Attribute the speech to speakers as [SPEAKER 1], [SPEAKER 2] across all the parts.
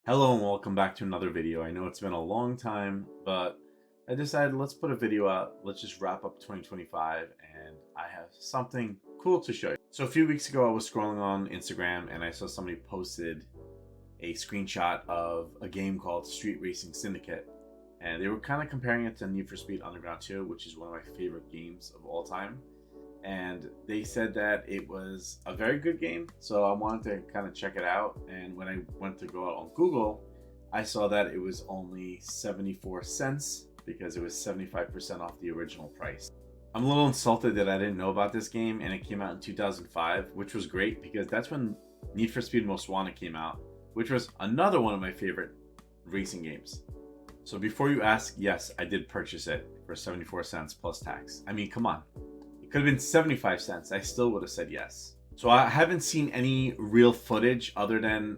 [SPEAKER 1] Hello and welcome back to another video. I know it's been a long time, but I decided let's put a video out. Let's just wrap up 2025 and I have something cool to show you. So a few weeks ago I was scrolling on Instagram and I saw somebody posted a screenshot of a game called Street Racing Syndicate. And they were kind of comparing it to Need for Speed Underground 2, which is one of my favorite games of all time. And they said that it was a very good game, so I wanted to kind of check it out. And when I went to go out on Google, I saw that it was only 74 cents because it was 75% off the original price. I'm a little insulted that I didn't know about this game, and it came out in 2005, which was great because that's when Need for Speed Most Wanted came out, which was another one of my favorite racing games. So before you ask, yes, I did purchase it for 74 cents plus tax. I mean, come on. Could have been 75 cents. I still would have said yes. So I haven't seen any real footage other than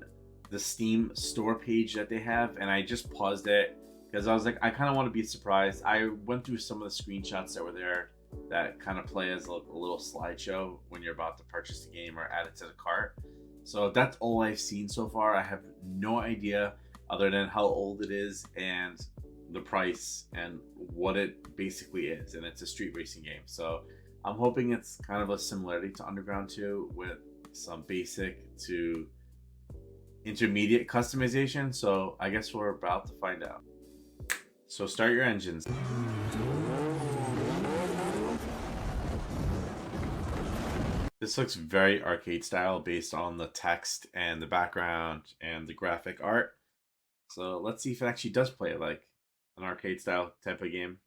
[SPEAKER 1] the Steam store page that they have, and I just paused it because I was like, I kind of want to be surprised. I went through some of the screenshots that were there that kind of play as a little slideshow when you're about to purchase the game or add it to the cart. So that's all I've seen so far. I have no idea other than how old it is and the price and what it basically is, and it's a street racing game. So I'm hoping it's kind of a similarity to Underground 2 with some basic to intermediate customization. So I guess we're about to find out. So start your engines. This looks very arcade style based on the text and the background and the graphic art. So let's see if it actually does play like an arcade style type of game.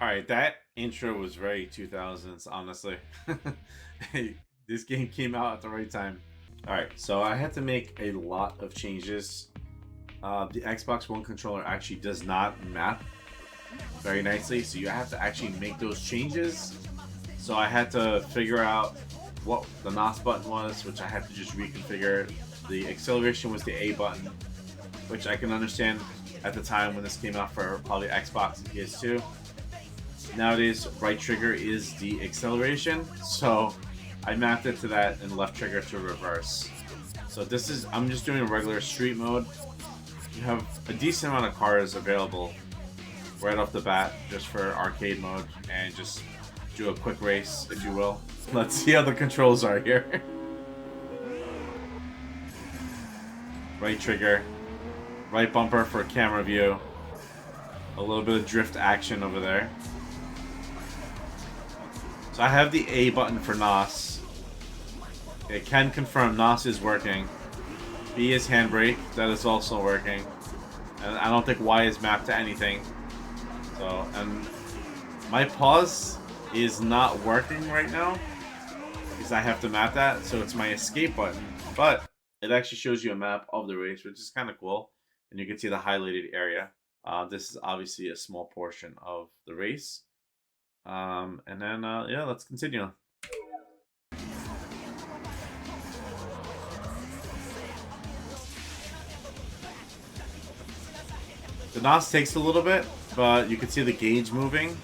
[SPEAKER 1] All right, that intro was very 2000s, honestly. Hey, this game came out at the right time. All right, so I had to make a lot of changes. The Xbox One controller actually does not map very nicely, so you have to actually make those changes. So I had to figure out what the NOS button was, which I had to just reconfigure. The acceleration was the A button, which I can understand at the time when this came out for probably Xbox and PS2. Nowadays, right trigger is the acceleration, so I mapped it to that and left trigger to reverse. So this is, I'm just doing a regular street mode. You have a decent amount of cars available right off the bat just for arcade mode and just do a quick race, if you will. Let's see how the controls are here. Right trigger, right bumper for camera view, a little bit of drift action over there. So I have the A button for NOS. It can confirm NOS is working. B is handbrake, that is also working. And I don't think Y is mapped to anything. So, and my pause is not working right now because I have to map that, so it's my escape button. But it actually shows you a map of the race, which is kind of cool. And you can see the highlighted area. This is obviously a small portion of the race. And then, yeah, let's continue. The NOS takes a little bit, but you can see the gauge moving.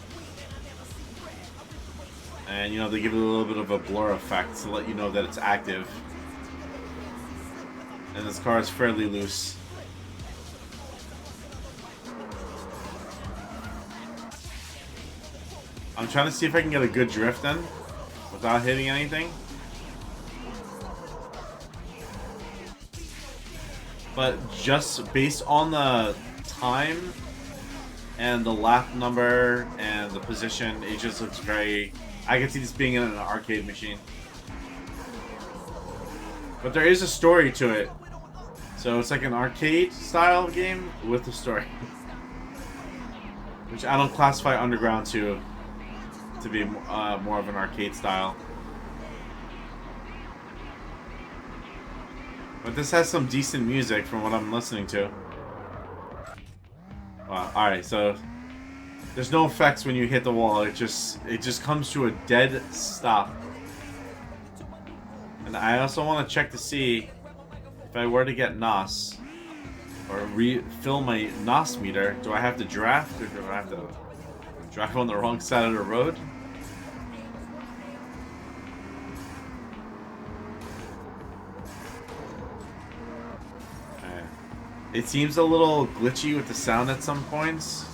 [SPEAKER 1] And, you know, they give it a little bit of a blur effect to let you know that it's active. And this car is fairly loose. I'm trying to see if I can get a good drift in without hitting anything. But just based on the time and the lap number and the position, it just looks very... I can see this being in an arcade machine. But there is a story to it. So it's like an arcade style game with a story. Which I don't classify Underground 2 to be more of an arcade style. But this has some decent music from what I'm listening to. Wow, alright, so there's no effects when you hit the wall. It just comes to a dead stop. And I also want to check to see if I were to get NOS or refill my NOS meter, do I have to draft or do I have to drive on the wrong side of the road? It seems a little glitchy with the sound at some points.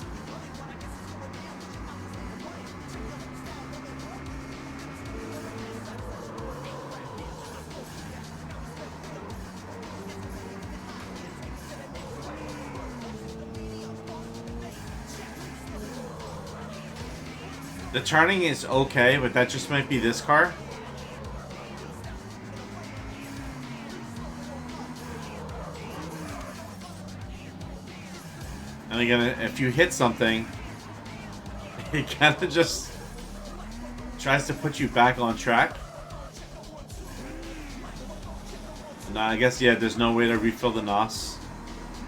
[SPEAKER 1] The turning is okay, but that just might be this car. And again, if you hit something, it kind of just tries to put you back on track. And I guess, yeah, there's no way to refill the NOS.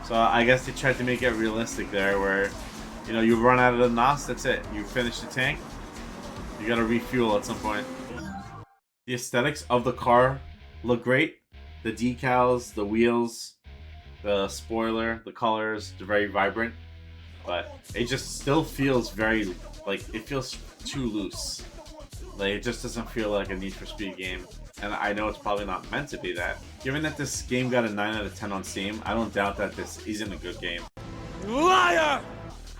[SPEAKER 1] So I guess they tried to make it realistic there where, you know, you run out of the NOS, that's it. You finish the tank, you gotta refuel at some point. The aesthetics of the car look great. The decals, the wheels, the spoiler, the colors, they're very vibrant, but it just still feels very, like, it feels too loose. Like, it just doesn't feel like a Need for Speed game, and I know it's probably not meant to be that. Given that this game got a 9 out of 10 on Steam, I don't doubt that this isn't a good game. Liar!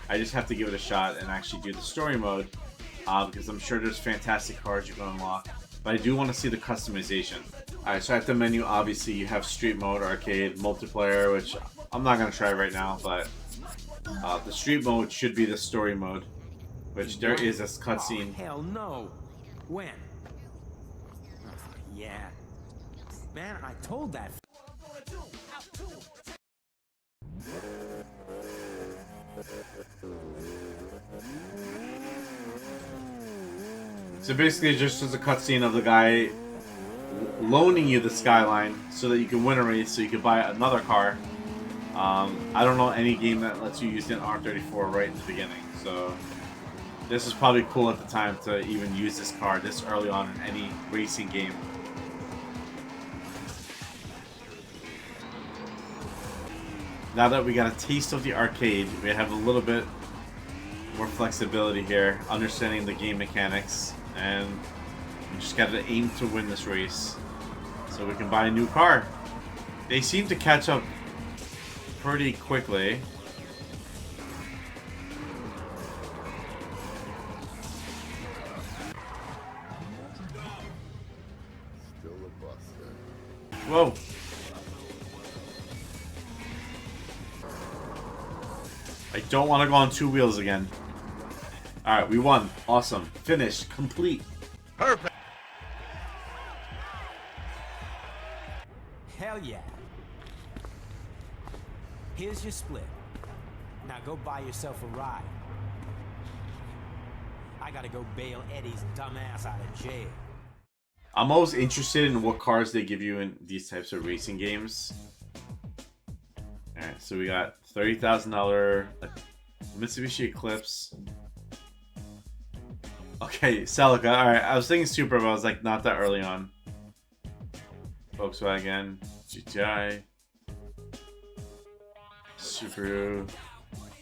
[SPEAKER 1] I just have to give it a shot and actually do the story mode, because I'm sure there's fantastic cars you can unlock, but I do want to see the customization. Alright, so at the menu, obviously, you have Street Mode, Arcade, Multiplayer, which I'm not going to try right now, but the Street Mode should be the Story Mode, which there is a cutscene.
[SPEAKER 2] Oh, hell no. When? Yeah. Man, I told that.
[SPEAKER 1] So basically, just as a cutscene of the guy loaning you the Skyline so that you can win a race, so you can buy another car. I don't know any game that lets you use an R34 right in the beginning, so this is probably cool at the time to even use this car this early on in any racing game. Now that we got a taste of the arcade, we have a little bit more flexibility here, understanding the game mechanics, and we just gotta aim to win this race so we can buy a new car. They seem to catch up pretty quickly. Whoa. I don't want to go on 2 wheels again. Alright, we won. Awesome. Finished. Complete.
[SPEAKER 3] Perfect.
[SPEAKER 2] Hell yeah. Here's your split. Now go buy yourself a ride. I gotta go bail Eddie's dumbass out of jail.
[SPEAKER 1] I'm always interested in what cars they give you in these types of racing games. Alright, so we got $30,000 Mitsubishi Eclipse. Okay, Celica. Alright, I was thinking Supra, but I was like, not that early on. Volkswagen, GTI, Subaru,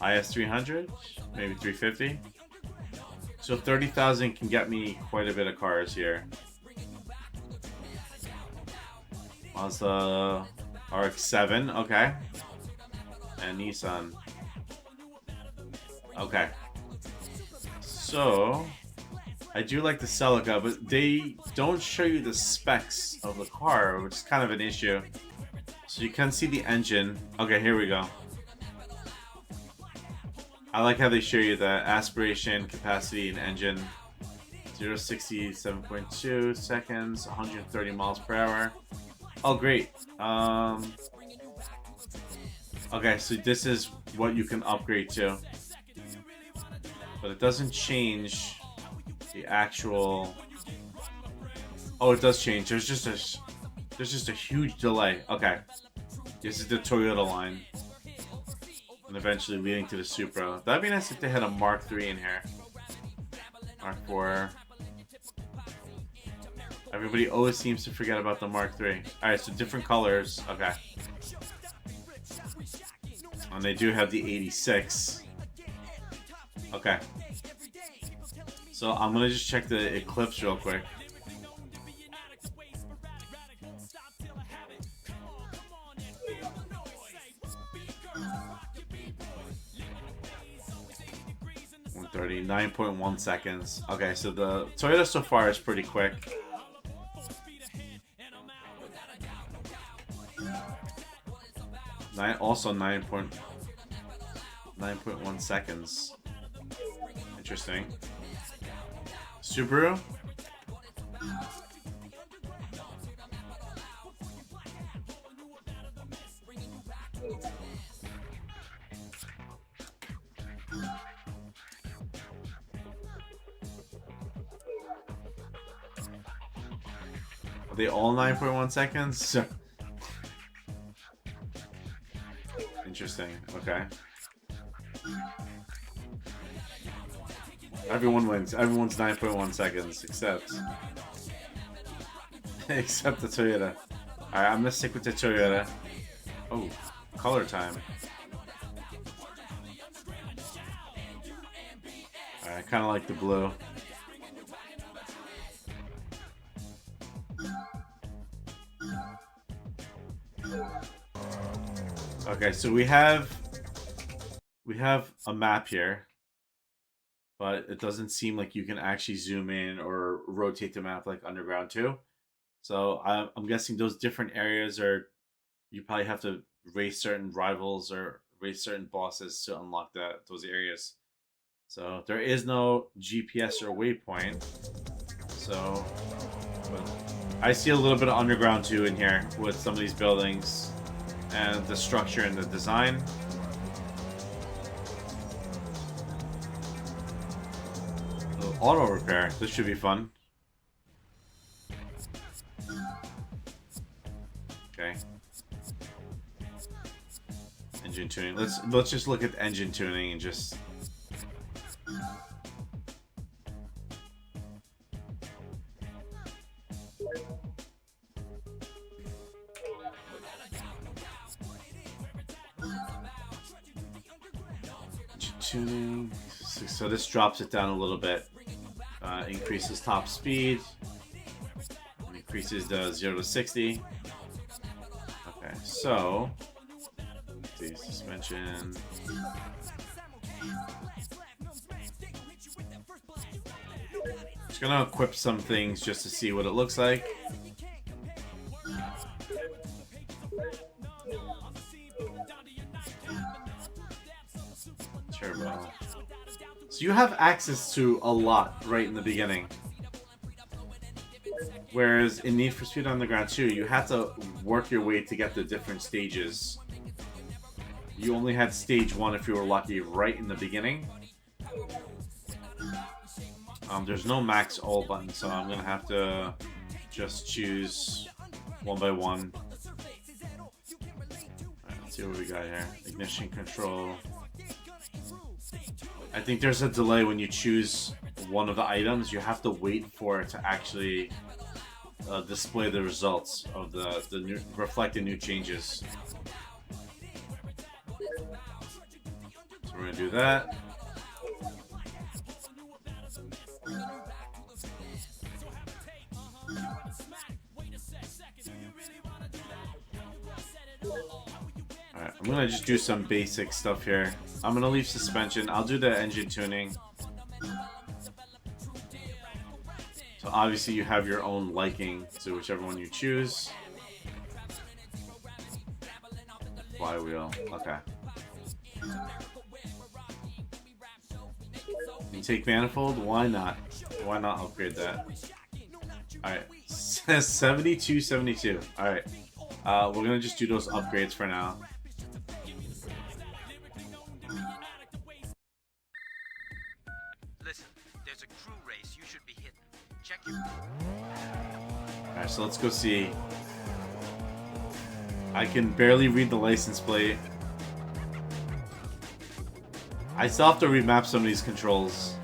[SPEAKER 1] IS300, maybe 350. So 30,000 can get me quite a bit of cars here. Mazda RX-7, okay. And Nissan. Okay. So, I do like the Celica, but they don't show you the specs of the car, which is kind of an issue. So you can see the engine. Okay, here we go. I like how they show you the aspiration, capacity, and engine. 0 to 60, 7.2 seconds, 130 miles per hour. Oh, great. Okay, so this is what you can upgrade to. But it doesn't change the actual... Oh, it does change. There's just a huge delay. Okay. This is the Toyota line. And eventually leading to the Supra. That'd be nice if they had a Mark III in here. Mark IV. Everybody always seems to forget about the Mark III. Alright, so different colors. Okay. And they do have the 86. Okay. So I'm gonna just check the Eclipse real quick. $130, 9.1 seconds. Okay, so the Toyota so far is pretty quick. Also 9.1 seconds. Interesting. Subaru. Are they all 9.1 seconds? Interesting. Okay. Everyone wins. Everyone's 9.1 seconds, except except the Toyota. Alright, I'm gonna stick with the Toyota. Oh, color time. Alright, I kinda like the blue. Okay, so we have a map here, but it doesn't seem like you can actually zoom in or rotate the map like Underground 2. So I'm guessing those different areas are, you probably have to race certain rivals or race certain bosses to unlock those areas. So there is no GPS or waypoint. So, but I see a little bit of Underground 2 in here with some of these buildings and the structure and the design. Auto repair. This should be fun. Okay. Engine tuning. Let's just look at the engine tuning and just. Tuning. So this drops it down a little bit. Increases top speed. Increases the 0 to 60. Okay, so the suspension. Just gonna equip some things just to see what it looks like. Turbo. So you have access to a lot right in the beginning. Whereas in Need for Speed Underground 2, you had to work your way to get the different stages. You only had stage 1 if you were lucky right in the beginning. There's no max all button, so I'm gonna have to just choose one by one. Alright, let's see what we got here. Ignition control. I think there's a delay when you choose one of the items. You have to wait for it to actually display the results of the new, reflected new changes. So we're gonna do that. Alright, I'm gonna just do some basic stuff here. I'm gonna leave suspension. I'll do the engine tuning. So obviously you have your own liking to whichever one you choose. Flywheel, okay. Intake manifold, why not? Why not upgrade that? Alright, 7272. Alright, we're gonna just do those upgrades for now.
[SPEAKER 2] Listen, there's a crew race you should be hitting. Check your...
[SPEAKER 1] Alright, so let's go see. I can barely read the license plate. I still have to remap some of these controls.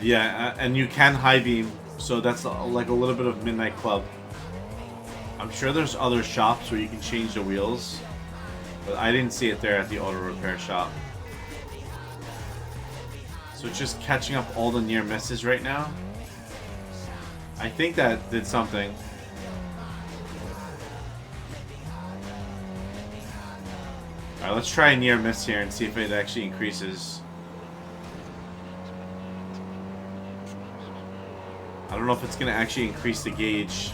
[SPEAKER 1] Yeah, and you can high beam, so that's like a little bit of Midnight Club. I'm sure there's other shops where you can change the wheels, but I didn't see it there at the auto repair shop. So it's just catching up all the near misses right now. I think that did something. Alright, let's try a near miss here and see if it actually increases. I don't know if it's going to actually increase the gauge.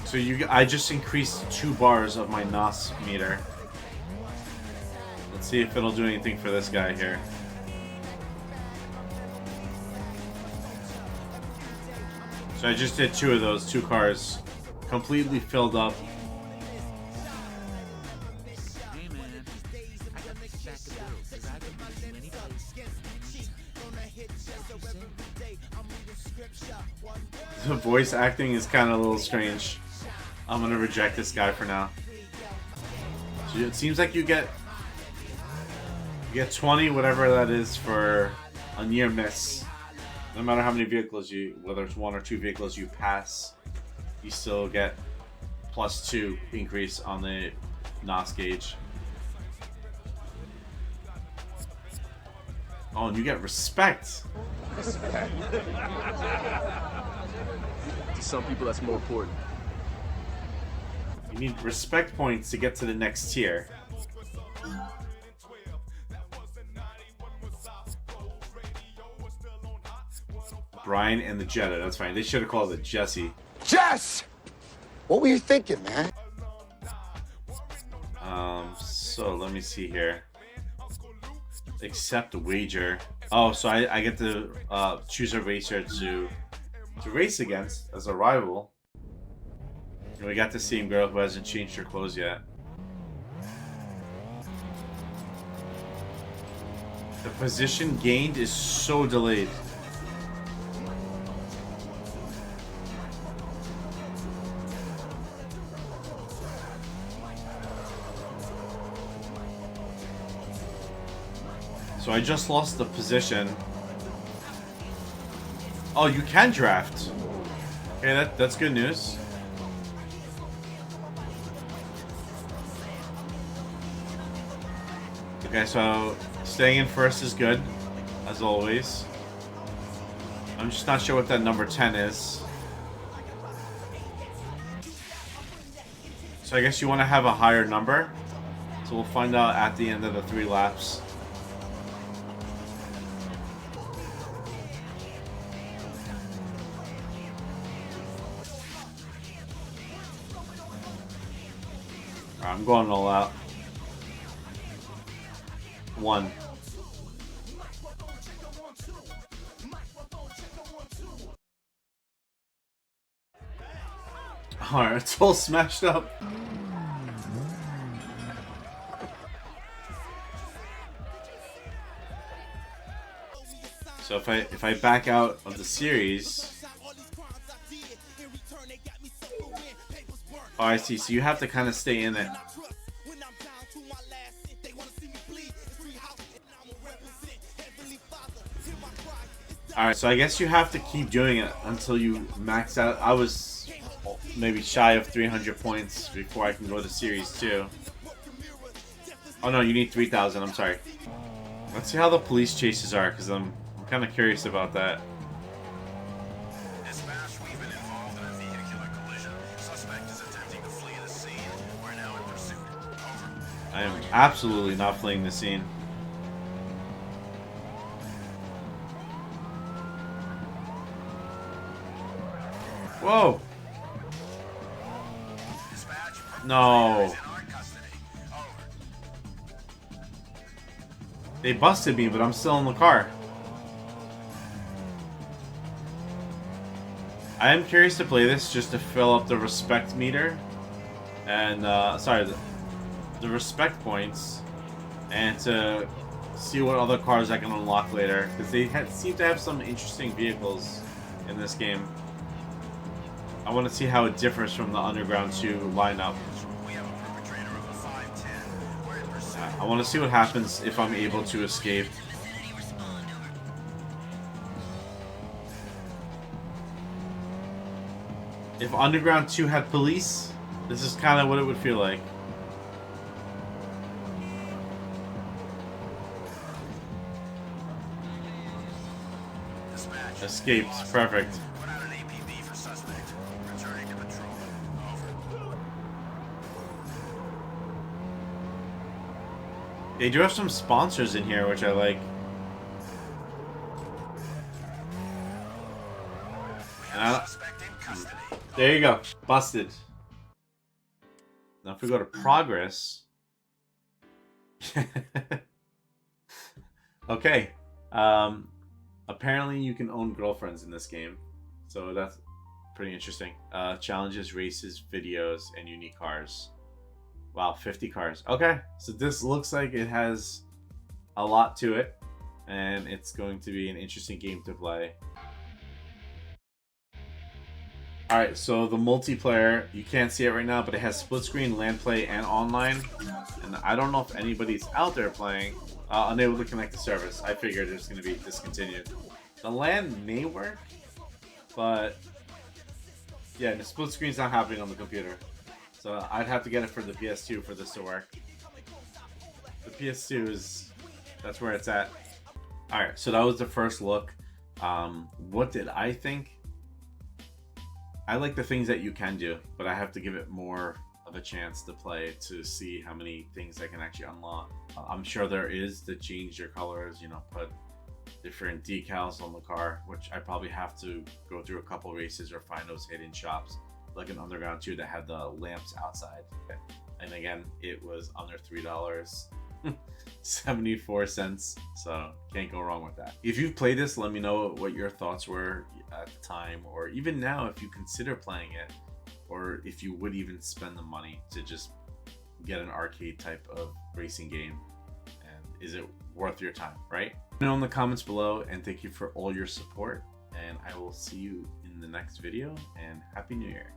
[SPEAKER 1] So I just increased 2 bars of my NOS meter. Let's see if it'll do anything for this guy here. So I just did 2 of those, 2 cars, completely filled up.
[SPEAKER 2] Hey man, I got to check the bill because I've been to many places.
[SPEAKER 1] The voice acting is kind of a little strange. I'm gonna reject this guy for now. So it seems like you get 20, whatever that is, for a near miss. No matter how many vehicles whether it's 1 or 2 vehicles you pass, you still get +2 increase on the NOS gauge. Oh, and you get respect.
[SPEAKER 3] Respect. To some people, that's more important.
[SPEAKER 1] You need respect points to get to the next tier. Brian and the Jetta, that's fine. They should have called it Jesse.
[SPEAKER 4] Jess! What were you thinking, man?
[SPEAKER 1] So let me see here. Accept wager. Oh, so I get to choose a racer to race against as a rival. And we got the same girl who hasn't changed her clothes yet. The position gained is so delayed. So I just lost the position. Oh, you can draft. Okay, that's good news. Okay, so staying in first is good, as always. I'm just not sure what that number 10 is. So I guess you want to have a higher number. So we'll find out at the end of the 3 laps. I'm going all out. 1. car. It's all smashed up. So if I back out of the series, oh, I see. So you have to kind of stay in it. Alright, so I guess you have to keep doing it until you max out. I was maybe shy of 300 points before I can go to Series 2. Oh no, you need 3,000, I'm sorry. Let's see how the police chases are, because I'm kind of curious about that.
[SPEAKER 5] Dispatch, we've been involved in a vehicular collision. Suspect is attempting to flee the scene. We're now in pursuit. Over.
[SPEAKER 1] I am absolutely not fleeing the scene. Whoa! No. They busted me, but I'm still in the car. I am curious to play this just to fill up the respect meter. And, sorry, the respect points. And to see what other cars I can unlock later. Because they seem to have some interesting vehicles in this game. I want to see how it differs from the Underground 2 lineup. I want to see what happens if I'm able to escape. If Underground 2 had police, this is kind of what it would feel like. Escaped. Perfect. They do have some sponsors in here, which I like. There you go. Busted. Now if we go to progress. Okay. Apparently you can own girlfriends in this game. So that's pretty interesting. Challenges, races, videos, and unique cars. Wow, 50 cars. Okay, so this looks like it has a lot to it, and it's going to be an interesting game to play. Alright, so the multiplayer, you can't see it right now, but it has split screen, LAN play, and online. And I don't know if anybody's out there playing. Unable to connect to service. I figured it's going to be discontinued. The LAN may work, but yeah, the split screen's not happening on the computer. So I'd have to get it for the PS2 for this to work. The PS2 is, that's where it's at. Alright, so that was the first look. What did I think? I like the things that you can do, but I have to give it more of a chance to play to see how many things I can actually unlock. I'm sure there is to change your colors, you know, put different decals on the car, which I probably have to go through a couple races or find those hidden shops. Like an Underground 2 that had the lamps outside. And again, it was under $3. 74 cents. So can't go wrong with that. If you've played this, let me know what your thoughts were at the time, or even now if you consider playing it, or if you would even spend the money to just get an arcade type of racing game. And is it worth your time, right? Let me know in the comments below, and thank you for all your support. And I will see you in the next video, and Happy New Year.